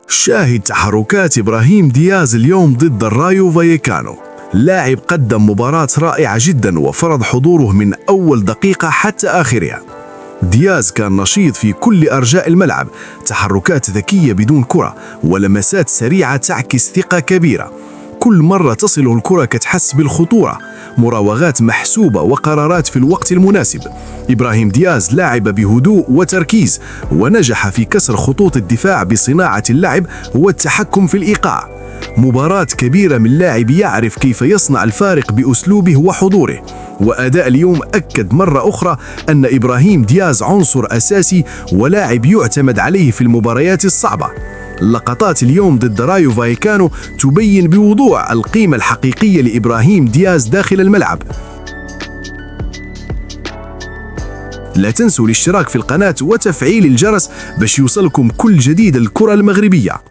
شاهد تحركات إبراهيم دياز اليوم ضد الرايو فايكانو. لاعب قدم مباراة رائعة جدا وفرض حضوره من أول دقيقة حتى آخرها. دياز كان نشيط في كل أرجاء الملعب، تحركات ذكية بدون كرة ولمسات سريعة تعكس ثقة كبيرة. كل مرة تصله الكرة كتحس بالخطورة، مراوغات محسوبة وقرارات في الوقت المناسب. إبراهيم دياز لعب بهدوء وتركيز ونجح في كسر خطوط الدفاع بصناعة اللعب والتحكم في الإيقاع. مباراة كبيرة من لاعب يعرف كيف يصنع الفارق بأسلوبه وحضوره، وأداء اليوم أكد مرة أخرى أن إبراهيم دياز عنصر أساسي ولاعب يعتمد عليه في المباريات الصعبة. لقطات اليوم ضد رايو فايكانو تبين بوضوح القيمة الحقيقية لإبراهيم دياز داخل الملعب. لا تنسوا الاشتراك في القناة وتفعيل الجرس باش يوصلكم كل جديد الكرة المغربية.